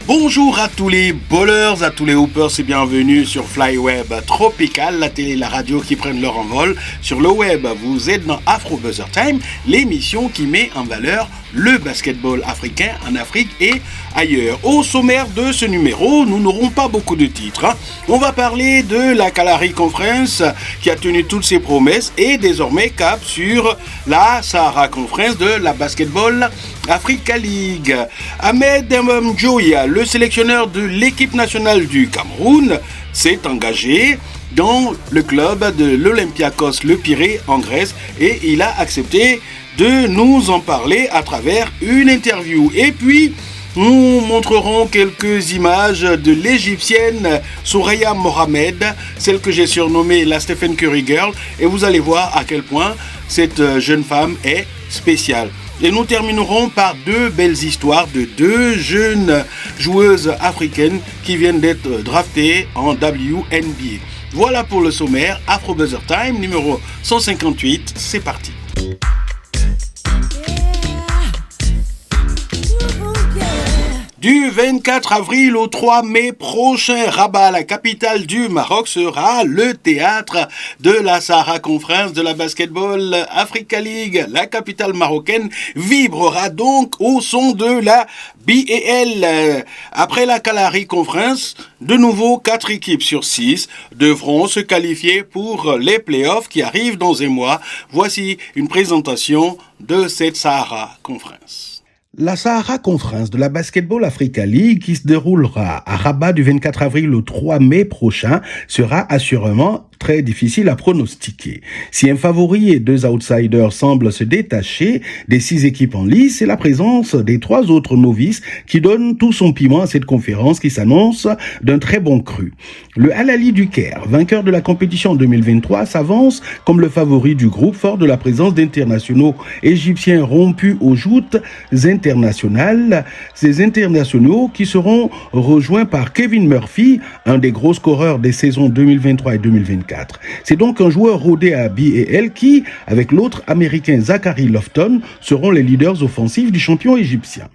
Bonjour à tous les bowlers, à tous les hoopers et bienvenue sur Flyweb Tropical, la télé et la radio qui prennent leur envol. Sur le web, vous êtes dans Afro Buzzer Time, l'émission qui met en valeur le basketball africain en Afrique et ailleurs. Au sommaire de ce numéro, nous n'aurons pas beaucoup de titres. On va parler de la Kalahari Conference qui a tenu toutes ses promesses et désormais cap sur la Sahara Conference de la Basketball Africa League. Ahmed Mjoya, le sélectionneur de l'équipe nationale du Cameroun, s'est engagé dans le club de l'Olympiakos Le Pirée en Grèce et il a accepté de nous en parler à travers une interview. Et puis, nous montrerons quelques images de l'égyptienne Soraya Mohamed, celle que j'ai surnommée la Stephen Curry Girl, et vous allez voir à quel point cette jeune femme est spéciale. Et nous terminerons par deux belles histoires de deux jeunes joueuses africaines qui viennent d'être draftées en WNBA. Voilà pour le sommaire. Afro Buzzer Time numéro 158, c'est parti. Du 24 avril au 3 mai prochain, Rabat, la capitale du Maroc, sera le théâtre de la Sahara Conference de la Basketball Africa League. La capitale marocaine vibrera donc au son de la BAL. Après la Kalahari Conference, de nouveau 4 équipes sur 6 devront se qualifier pour les playoffs qui arrivent dans un mois. Voici une présentation de cette Sahara Conference. La Sahara Conference de la Basketball Africa League, qui se déroulera à Rabat du 24 avril au 3 mai prochain, sera assurément très difficile à pronostiquer. Si un favori et deux outsiders semblent se détacher des 6 équipes en lice, c'est la présence des 3 autres novices qui donnent tout son piment à cette conférence qui s'annonce d'un très bon cru. Le Al Ahly du Caire, vainqueur de la compétition 2023, s'avance comme le favori du groupe, fort de la présence d'internationaux égyptiens rompus aux joutes internationales. Ces internationaux qui seront rejoints par Kevin Murphy, un des gros scoreurs des saisons 2023 et 2024. C'est donc un joueur rodé à BAL qui, avec l'autre américain Zachary Lofton, seront les leaders offensifs du champion égyptien.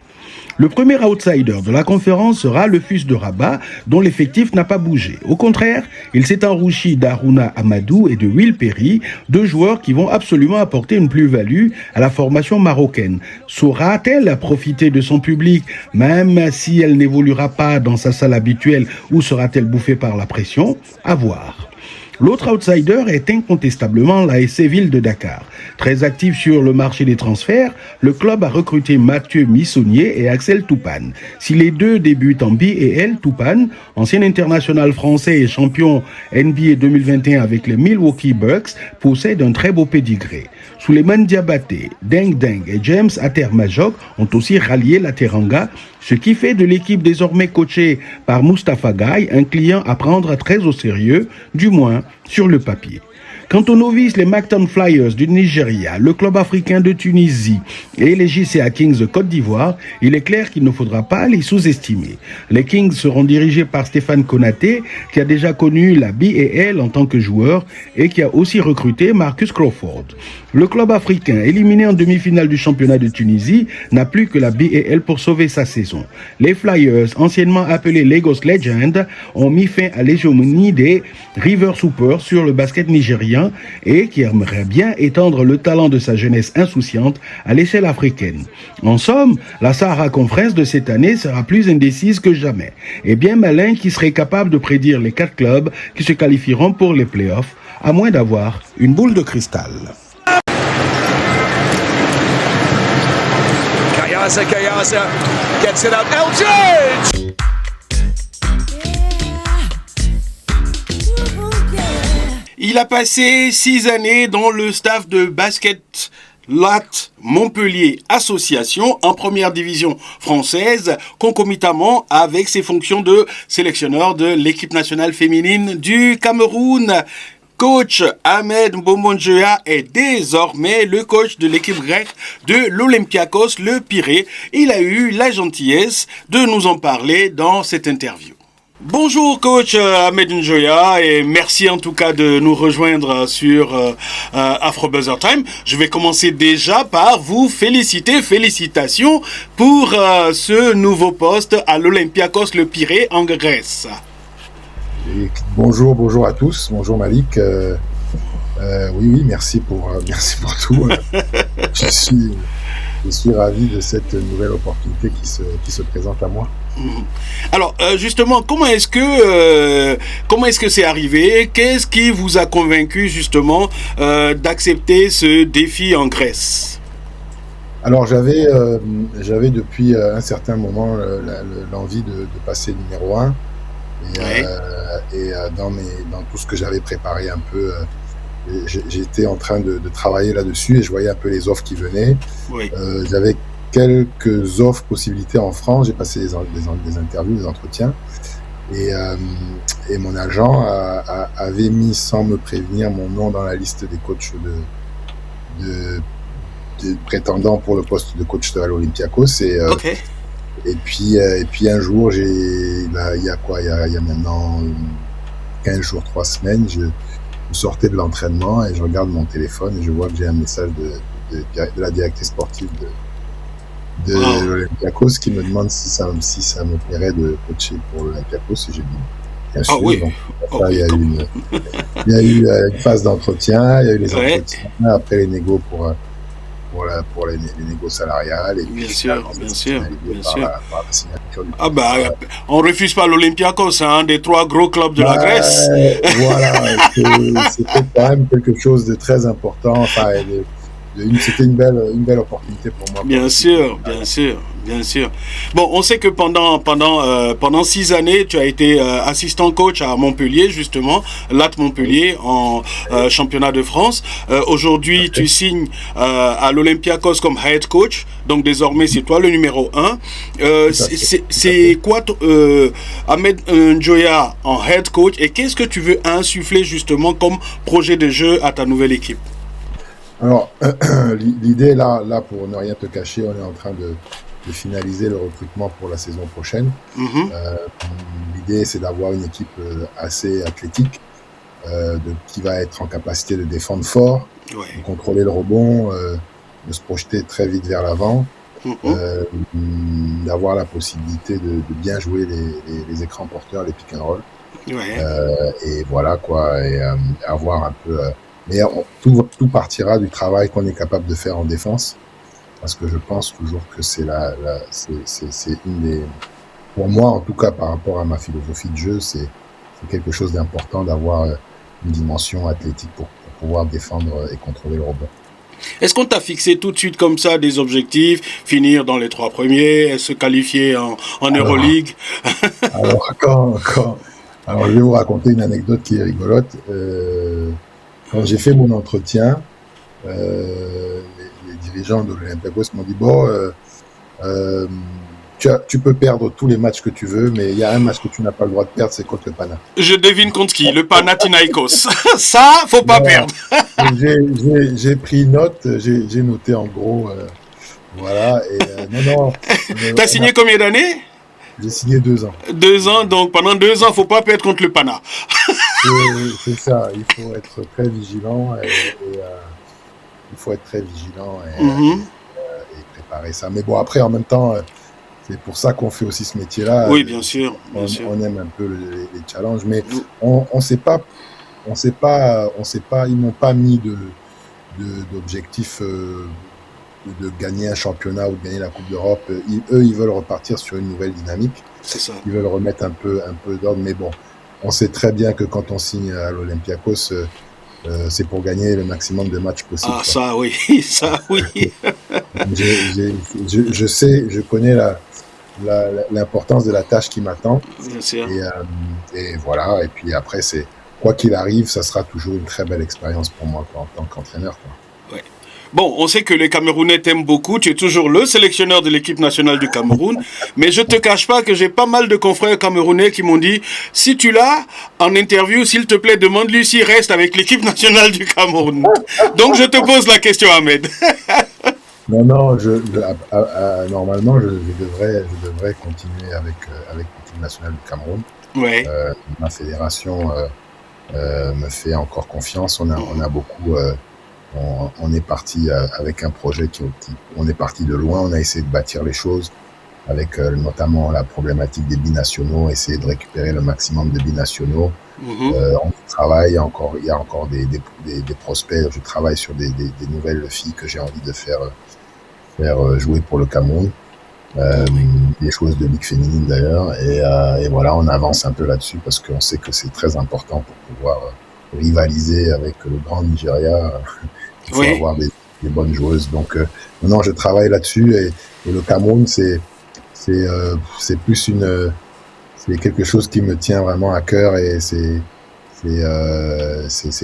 Le premier outsider de la conférence sera le FUS de Rabat, dont l'effectif n'a pas bougé. Au contraire, il s'est enrichi d'Aruna Amadou et de Will Perry, 2 joueurs qui vont absolument apporter une plus-value à la formation marocaine. Saura-t-elle profiter de son public, même si elle n'évoluera pas dans sa salle habituelle, ou sera-t-elle bouffée par la pression? À voir. L'autre outsider est incontestablement l'ASC Ville de Dakar. Très actif sur le marché des transferts, le club a recruté Mathieu Missonnier et Axel Toupane. Si les deux débutent en BAL, Toupane, ancien international français et champion NBA 2021 avec les Milwaukee Bucks, possède un très beau pédigré. Souleymane Diabaté, Deng Deng et James Ater-Majok ont aussi rallié la Teranga, ce qui fait de l'équipe désormais coachée par Moustapha Gaye un client à prendre très au sérieux, du moins sur le papier. Quant aux novices, les Macton Flyers du Nigeria, le club africain de Tunisie et les JCA Kings de Côte d'Ivoire, il est clair qu'il ne faudra pas les sous-estimer. Les Kings seront dirigés par Stéphane Konaté, qui a déjà connu la BAL en tant que joueur et qui a aussi recruté Marcus Crawford. Le club africain, éliminé en demi-finale du championnat de Tunisie, n'a plus que la BAL pour sauver sa saison. Les Flyers, anciennement appelés Lagos Legends, ont mis fin à l'hégémonie des River Hoopers sur le basket nigérien et qui aimerait bien étendre le talent de sa jeunesse insouciante à l'échelle africaine. En somme, la Sahara Conference de cette année sera plus indécise que jamais. Et bien malin qui serait capable de prédire les 4 clubs qui se qualifieront pour les playoffs, à moins d'avoir une boule de cristal. Kayasa gets it up. Eldridge! Il a passé 6 années dans le staff de basket LAT Montpellier Association en première division française, concomitamment avec ses fonctions de sélectionneur de l'équipe nationale féminine du Cameroun. Coach Ahmed Mbomondjoya est désormais le coach de l'équipe grecque de l'Olympiakos Le Pirée. Il a eu la gentillesse de nous en parler dans cette interview. Bonjour coach Ahmed Njoya et merci en tout cas de nous rejoindre sur Afro Buzzer Time. Je vais commencer déjà par vous félicitations pour ce nouveau poste à l'Olympiakos Le Pirée en Grèce. Et bonjour à tous, bonjour Malik. Oui, merci pour tout. Je suis ravi de cette nouvelle opportunité qui se présente à moi. Alors justement, comment est-ce que c'est arrivé? Qu'est-ce qui vous a convaincu justement d'accepter ce défi en Grèce? Alors j'avais depuis un certain moment l'envie de passer numéro 1 et dans tout ce que j'avais préparé un peu. J'étais en train de travailler là-dessus et je voyais un peu les offres qui venaient. Oui. J'avais quelques offres, possibilités en France. J'ai passé des interviews, des entretiens. Et mon agent avait mis, sans me prévenir, mon nom dans la liste des coachs de prétendants pour le poste de coach de l'Olympiakos. Et puis un jour, il y a maintenant 15 jours, 3 semaines, je sortais de l'entraînement et je regarde mon téléphone et je vois que j'ai un message de la directrice sportive de l'Olympiakos qui me demande si ça me plairait de coacher pour l'Olympiakos, et j'ai dit bien sûr. Oui. Donc, il y a eu une phase d'entretien, il y a eu les entretiens, après les négos pour les négos salariales, et bien sûr. Par la signature du on refuse pas l'Olympiakos, des 3 gros clubs de la Grèce. Voilà, c'était quand même quelque chose de très important. Enfin, c'était une belle opportunité pour moi. Bien sûr. Bon, on sait que pendant 6 années, tu as été assistant coach à Montpellier, justement, LAT Montpellier, en championnat de France. Aujourd'hui, tu signes à l'Olympiakos comme head coach. Donc désormais, c'est toi le numéro 1. C'est quoi Ahmed Njoya en head coach, et qu'est-ce que tu veux insuffler justement comme projet de jeu à ta nouvelle équipe? Alors, l'idée, là, pour ne rien te cacher, on est en train de finaliser le recrutement pour la saison prochaine. L'idée, c'est d'avoir une équipe assez athlétique, qui va être en capacité de défendre fort, de contrôler le rebond, de se projeter très vite vers l'avant, d'avoir la possibilité de bien jouer les écrans porteurs, les pick and roll. Et voilà quoi, et avoir un peu... mais tout partira du travail qu'on est capable de faire en défense, parce que je pense toujours que c'est une des... Pour moi, en tout cas, par rapport à ma philosophie de jeu, c'est quelque chose d'important d'avoir une dimension athlétique pour pouvoir défendre et contrôler le rebond. Est-ce qu'on t'a fixé tout de suite comme ça des objectifs, finir dans les 3 premiers, se qualifier en Euroleague? Alors, je vais vous raconter une anecdote qui est rigolote. Quand j'ai fait mon entretien, les dirigeants de l'Olympiakos m'ont dit tu peux perdre tous les matchs que tu veux, mais il y a un match que tu n'as pas le droit de perdre, c'est contre le Pana. Je devine contre qui? Le Panathinaikos. Ça, faut pas perdre. J'ai pris note, j'ai noté en gros, voilà. Et T'as signé combien d'années? J'ai signé 2 ans. 2 ans, donc pendant 2 ans, faut pas perdre contre le Pana. C'est ça, il faut être très vigilant et préparer ça. Mais bon, après, en même temps, c'est pour ça qu'on fait aussi ce métier-là. Oui, bien sûr. On aime un peu les challenges, mais on sait pas, ils n'ont pas mis d'objectif de gagner un championnat ou de gagner la Coupe d'Europe. Ils veulent repartir sur une nouvelle dynamique. C'est ça. Ils veulent remettre un peu d'ordre, mais bon, on sait très bien que quand on signe à l'Olympiakos, c'est pour gagner le maximum de matchs possible. Ah, ça oui. Je connais l'importance de la tâche qui m'attend. Bien sûr. Et voilà, et puis après, quoi qu'il arrive, ça sera toujours une très belle expérience pour moi en tant qu'entraîneur. Ouais. Bon, on sait que les Camerounais t'aiment beaucoup. Tu es toujours le sélectionneur de l'équipe nationale du Cameroun. Mais je te cache pas que j'ai pas mal de confrères camerounais qui m'ont dit, si tu l'as en interview, s'il te plaît, demande-lui s'il reste avec l'équipe nationale du Cameroun. Donc je te pose la question, Ahmed. Non, normalement, je devrais continuer avec l'équipe nationale du Cameroun. Ouais. Ma fédération me fait encore confiance. On a beaucoup. On est parti avec un projet on est parti de loin. On a essayé de bâtir les choses avec notamment la problématique des binationaux, essayer de récupérer le maximum de binationaux. On travaille, il y a encore des prospects. Je travaille sur des nouvelles filles que j'ai envie de faire jouer pour le Cameroun. Des choses de ligue féminine d'ailleurs. Et voilà, on avance un peu là-dessus parce qu'on sait que c'est très important pour pouvoir rivaliser avec le grand Nigeria. Il faut avoir des bonnes joueuses. Donc, non, je travaille là-dessus. Et le Cameroun, c'est plus c'est quelque chose qui me tient vraiment à cœur et c'est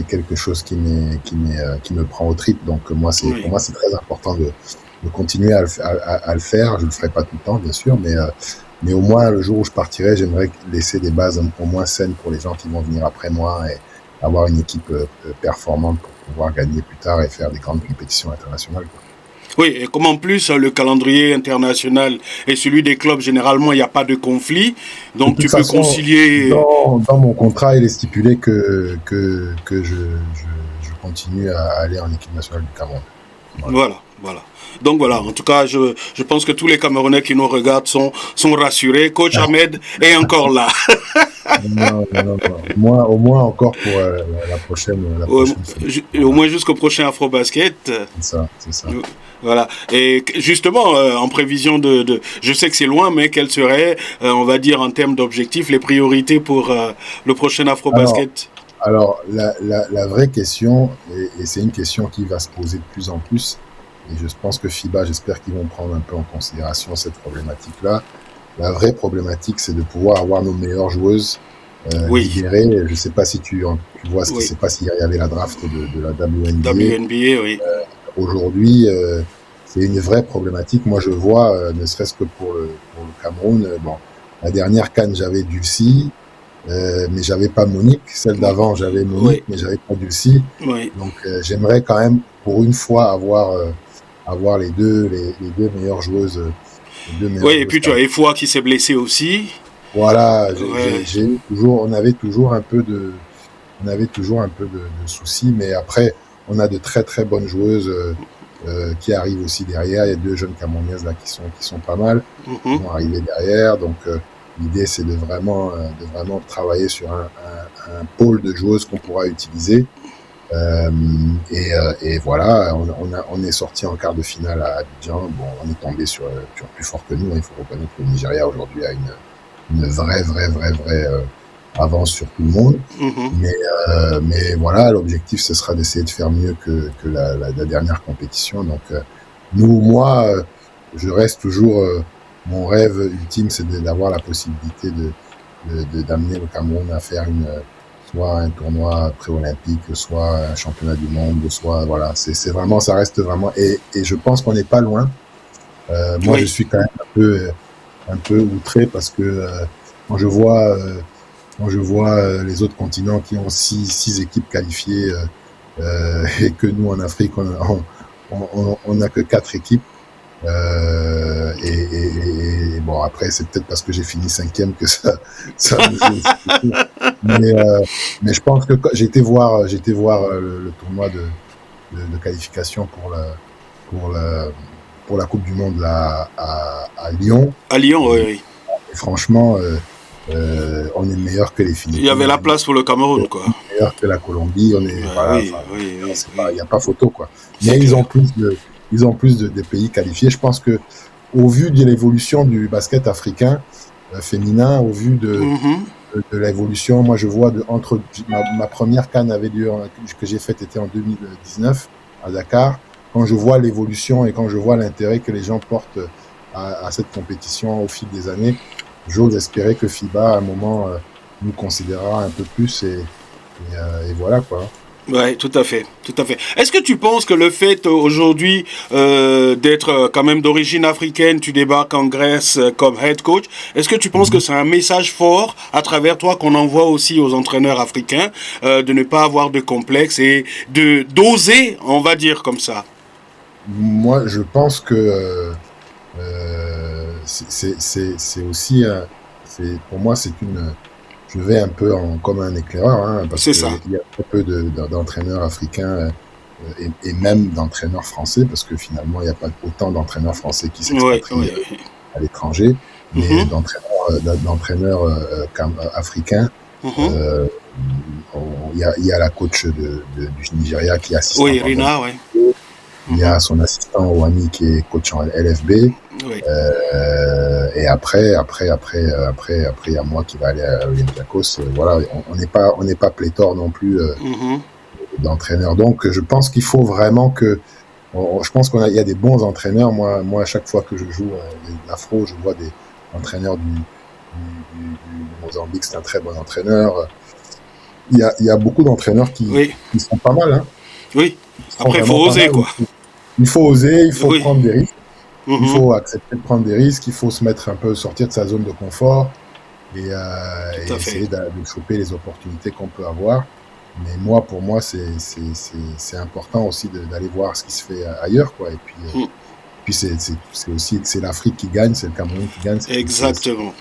quelque chose qui me prend aux tripes. Donc, pour moi, c'est très important de continuer à le faire. Je le ferai pas tout le temps, bien sûr, mais au moins, le jour où je partirai, j'aimerais laisser des bases au moins saines pour les gens qui vont venir après moi et avoir une équipe performante pour pouvoir gagner plus tard et faire des grandes compétitions internationales, quoi. Oui, et comme en plus le calendrier international et celui des clubs, généralement, il n'y a pas de conflit. Donc, tu peux concilier... Dans mon contrat, il est stipulé que je continue à aller en équipe nationale du Cameroun. Voilà. Donc voilà, en tout cas, je pense que tous les Camerounais qui nous regardent sont rassurés. Coach Ahmed est encore là. Non. Au moins encore pour la prochaine. Au moins jusqu'au prochain Afrobasket. C'est ça. Voilà. Et justement, en prévision je sais que c'est loin, mais quelles seraient, on va dire, en termes d'objectifs, les priorités pour le prochain Afrobasket? Alors la vraie question, et c'est une question qui va se poser de plus en plus, et je pense que FIBA, j'espère qu'ils vont prendre un peu en considération cette problématique-là. La vraie problématique, c'est de pouvoir avoir nos meilleures joueuses libérées. Je ne sais pas si tu vois ce qui s'est passé hier. Il y avait la draft de la WNBA. Oui. Aujourd'hui, c'est une vraie problématique. Moi, je vois, ne serait-ce que pour le Cameroun, la dernière CAN, j'avais Dulcie, mais j'avais pas Monique. Celle d'avant, j'avais Monique, mais j'avais pas Dulcie. Donc, j'aimerais quand même, pour une fois, avoir les deux meilleures joueuses. Et puis tu as Efwa qui s'est blessé aussi. Voilà, on avait toujours un peu de soucis, mais après, on a de très très bonnes joueuses qui arrivent aussi derrière. Il y a 2 jeunes Camerounaises là qui sont pas mal, qui vont arriver derrière. Donc l'idée, c'est de vraiment travailler sur un pôle de joueuses qu'on pourra utiliser. Et voilà, on est sorti en quart de finale à Abidjan. Bon, on est tombé sur plus fort que nous. Il faut reconnaître que le Nigeria aujourd'hui a une vraie avance sur tout le monde. Mais voilà, l'objectif, ce sera d'essayer de faire mieux que la dernière compétition. Donc, moi, je reste toujours... mon rêve ultime, c'est d'avoir la possibilité d'amener le Cameroun à faire soit un tournoi pré-olympique, soit un championnat du monde, soit... Voilà, c'est vraiment... Ça reste vraiment... Et je pense qu'on n'est pas loin. Moi, je suis quand même un peu outré parce que quand je vois les autres continents qui ont 6 équipes qualifiées et que nous en Afrique on n'a que 4 équipes. Et bon, après c'est peut-être parce que j'ai fini 5e que ça me joue. Mais je pense que j'ai été voir le tournoi de qualification pour la Coupe du Monde là, à Lyon. À Lyon, oui. Et franchement, on est meilleur que les Philippines. Il y avait la place pour le Cameroun, quoi. On est meilleur que la Colombie. On est, il n'y a pas photo, quoi. Mais ils ont plus de pays qualifiés. Je pense que, au vu de l'évolution du basket africain féminin, au vu de l'évolution, moi je vois entre ma première CAN que j'ai faite était en 2019 à Dakar. Quand je vois l'évolution et quand je vois l'intérêt que les gens portent à cette compétition au fil des années, j'ose espérer que FIBA à un moment nous considérera un peu plus et voilà quoi. Oui, tout à fait. Est-ce que tu penses que le fait aujourd'hui d'être quand même d'origine africaine, tu débarques en Grèce comme head coach, est-ce que tu penses que c'est un message fort à travers toi qu'on envoie aussi aux entraîneurs africains de ne pas avoir de complexe et d'oser, on va dire comme ça? Moi, je pense que c'est aussi, pour moi, c'est je vais un peu comme un éclaireur, hein, parce C'est qu'il ça. y a très peu d'entraîneurs africains et même d'entraîneurs français, parce que finalement, il n'y a pas autant d'entraîneurs français qui s'expatrient à l'étranger, mais d'entraîneurs africains. Il y a la coach du Nigeria qui est assistante. Oui, Rina, oui. Il y a son assistant Wani qui est coach en LFB. Oui. Et après, il y a moi qui va aller à Olympiakos. Voilà, on n'est pas pléthore non plus d'entraîneurs. Donc, je pense qu'il faut vraiment je pense qu'il y a des bons entraîneurs. Moi, à chaque fois que je joue l'afro, je vois des entraîneurs du Mozambique. C'est un très bon entraîneur. Il y a beaucoup d'entraîneurs qui sont pas mal. Hein. Oui. Après, il faut oser, quoi. Il faut oser, il faut prendre des risques. Il faut accepter de prendre des risques, il faut se mettre un peu, sortir de sa zone de confort et essayer de choper les opportunités qu'on peut avoir. Mais pour moi, c'est important aussi d'aller voir ce qui se fait ailleurs, quoi. Et puis c'est l'Afrique qui gagne, c'est le Cameroun qui gagne. Exactement.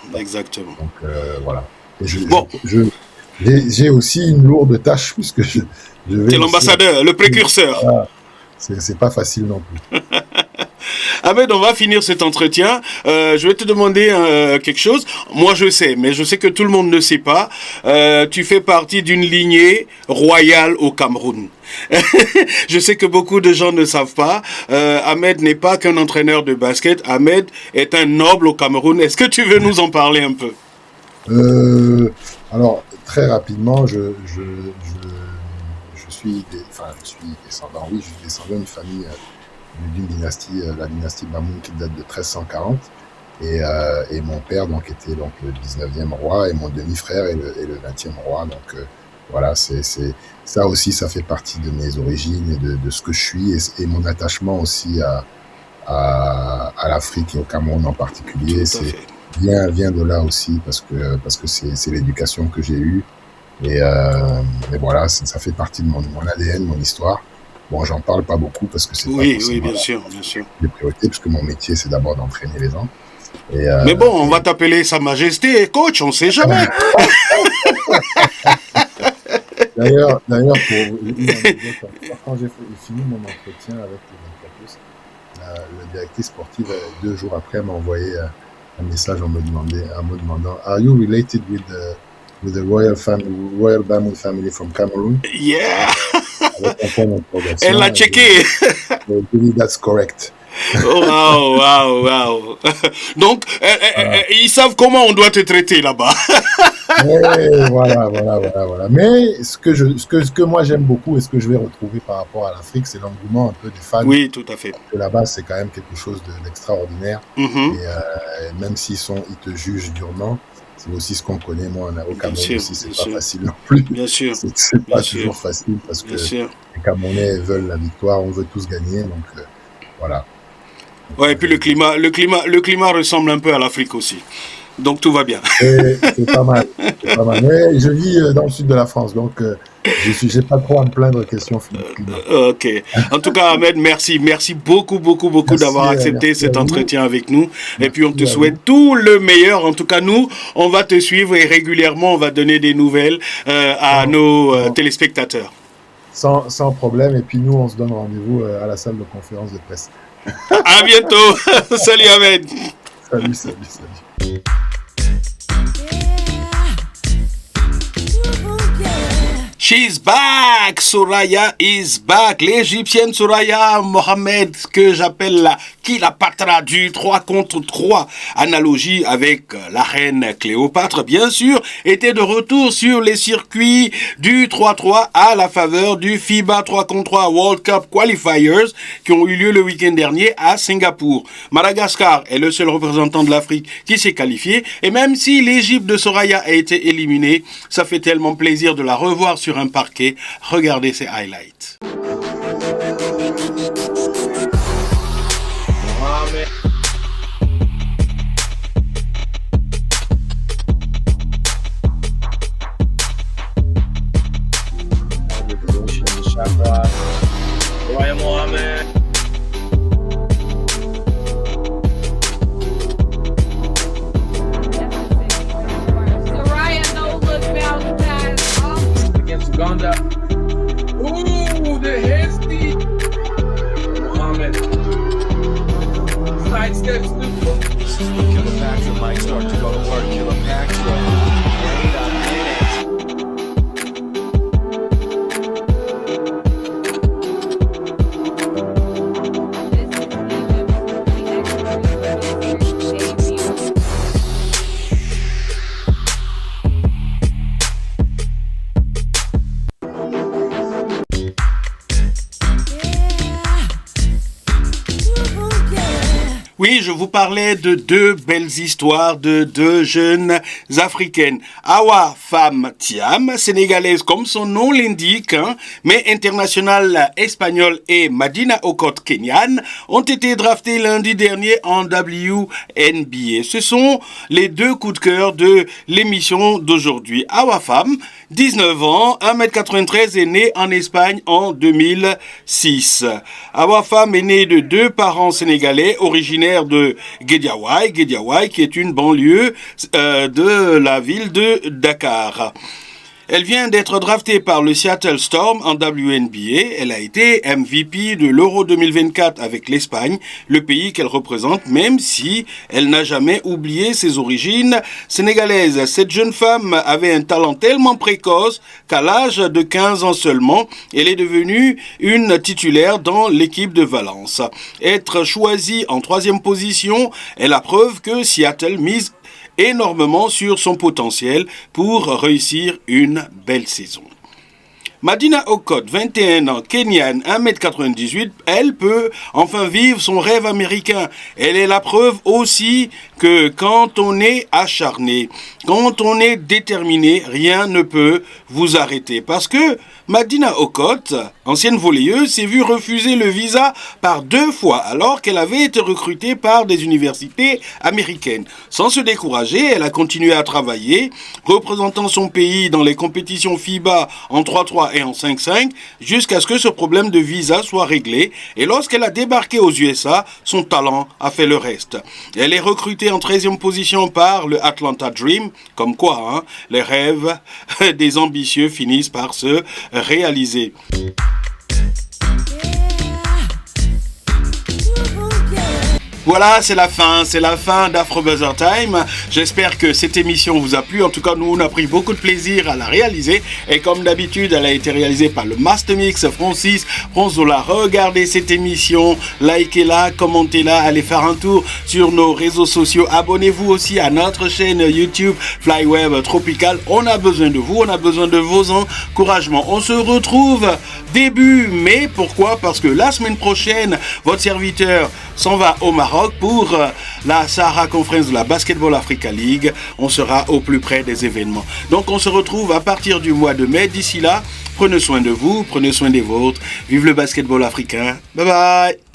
Donc voilà. Et j'ai aussi une lourde tâche puisque je vais. T'es l'ambassadeur, le précurseur. Voilà. C'est pas facile non plus. Ahmed, on va finir cet entretien. Je vais te demander quelque chose. Moi, je sais, mais je sais que tout le monde ne sait pas. Tu fais partie d'une lignée royale au Cameroun. Je sais que beaucoup de gens ne savent pas. Ahmed n'est pas qu'un entraîneur de basket. Ahmed est un noble au Cameroun. Est-ce que tu veux nous en parler un peu? Alors, très rapidement, je suis descendant. Oui, je suis descendant d'une famille. D'une dynastie, la dynastie Bamoun qui date de 1340 et mon père donc était donc le 19e roi et mon demi-frère est le 20e roi, donc voilà, c'est ça aussi, ça fait partie de mes origines et de ce que je suis et mon attachement aussi à l'Afrique et au Cameroun en particulier, vient de là aussi parce que c'est l'éducation que j'ai eue et voilà, ça fait partie de mon ADN, mon histoire. Bon, j'en parle pas beaucoup parce que c'est pas bien sûr. Des priorités, parce que mon métier, c'est d'abord d'entraîner les gens. Mais bon, on va t'appeler Sa Majesté coach, on sait jamais. D'ailleurs, quand j'ai fini mon entretien avec Olympiakos, la directrice sportive, 2 jours après, m'a envoyé un message en me demandant Are you related with the royal Bamoun family from Cameroon? Yeah. Elle l'a checké. That's correct. Wow. Donc, ils savent comment on doit te traiter là-bas. Voilà. Mais ce que moi j'aime beaucoup et ce que je vais retrouver par rapport à l'Afrique, c'est l'engouement un peu des fans. Oui, tout à fait. Parce que là-bas, c'est quand même quelque chose d'extraordinaire. Et même s'ils te jugent durement, c'est aussi ce qu'on connaît, moi, au Cameroun aussi, c'est pas facile non plus. Bien sûr. C'est pas toujours facile parce que les Camerounais veulent la victoire, on veut tous gagner, donc voilà. Ouais, et puis le climat ressemble un peu à l'Afrique aussi. Donc tout va bien. C'est pas mal. Mais je vis dans le sud de la France, donc j'ai pas trop à me plaindre question climat. Ok. En tout cas, Ahmed, merci beaucoup d'avoir accepté cet entretien avec nous. Et puis on te souhaite tout le meilleur. En tout cas, nous, on va te suivre et régulièrement, on va donner des nouvelles à nos téléspectateurs. Sans problème. Et puis nous, on se donne rendez-vous à la salle de conférence de presse. À bientôt. Salut Ahmed. Salut. She's back! Soraya is back. L'Égyptienne Soraya Mohamed, que j'appelle la Kilapatra du 3 contre 3, analogie avec la reine Cléopâtre, bien sûr, était de retour sur les circuits du 3-3 à la faveur du FIBA 3 contre 3 World Cup Qualifiers qui ont eu lieu le week-end dernier à Singapour. Madagascar est le seul représentant de l'Afrique qui s'est qualifié et même si l'Égypte de Soraya a été éliminée, ça fait tellement plaisir de la revoir sur un parquet. Regardez ces highlights. Soraya, no look might start to go to work. Killer Paxton. Wait a minute. Oui, je vous parlais de deux belles histoires de deux jeunes africaines. Awa Fam Thiam, sénégalaise comme son nom l'indique, mais internationale espagnole, et Madina Okot Kenyan ont été draftés lundi dernier en WNBA. Ce sont les deux coups de cœur de l'émission d'aujourd'hui. Awa Fam, 19 ans, 1m93, est née en Espagne en 2006. Awa Fam est née de deux parents sénégalais originaires de Guédiawaye qui est une banlieue de la ville de Dakar. Elle vient d'être draftée par le Seattle Storm en WNBA. Elle a été MVP de l'Euro 2024 avec l'Espagne, le pays qu'elle représente, même si elle n'a jamais oublié ses origines sénégalaises. Cette jeune femme avait un talent tellement précoce qu'à l'âge de 15 ans seulement, elle est devenue une titulaire dans l'équipe de Valence. Être choisie en 3e position est la preuve que Seattle mise énormément sur son potentiel pour réussir une belle saison. Madina Okot, 21 ans, kenyane, 1m98, elle peut enfin vivre son rêve américain. Elle est la preuve aussi que quand on est acharné, quand on est déterminé, rien ne peut vous arrêter. Parce que Madina Okot, ancienne volleyeuse, s'est vue refuser le visa par 2 fois alors qu'elle avait été recrutée par des universités américaines. Sans se décourager, elle a continué à travailler, représentant son pays dans les compétitions FIBA en 3-3 et en 5-5, jusqu'à ce que ce problème de visa soit réglé. Et lorsqu'elle a débarqué aux USA, son talent a fait le reste. Elle est recrutée en 13e position par le Atlanta Dream, comme quoi, les rêves des ambitieux finissent par se réaliser. Voilà, c'est la fin d'Afro Buzzer Time. J'espère que cette émission vous a plu. En tout cas, nous, on a pris beaucoup de plaisir à la réaliser. Et comme d'habitude, elle a été réalisée par le Master Mix Francis Ronzola. Regardez cette émission, likez-la, commentez-la, allez faire un tour sur nos réseaux sociaux. Abonnez-vous aussi à notre chaîne YouTube Flyweb Tropical. On a besoin de vous, on a besoin de vos encouragements. On se retrouve début mai. Pourquoi? Parce que la semaine prochaine, votre serviteur s'en va au Maroc pour la Sahara Conference de la Basketball Africa League. On sera au plus près des événements. Donc on se retrouve à partir du mois de mai. D'ici là, prenez soin de vous, prenez soin des vôtres. Vive le basketball africain. Bye bye.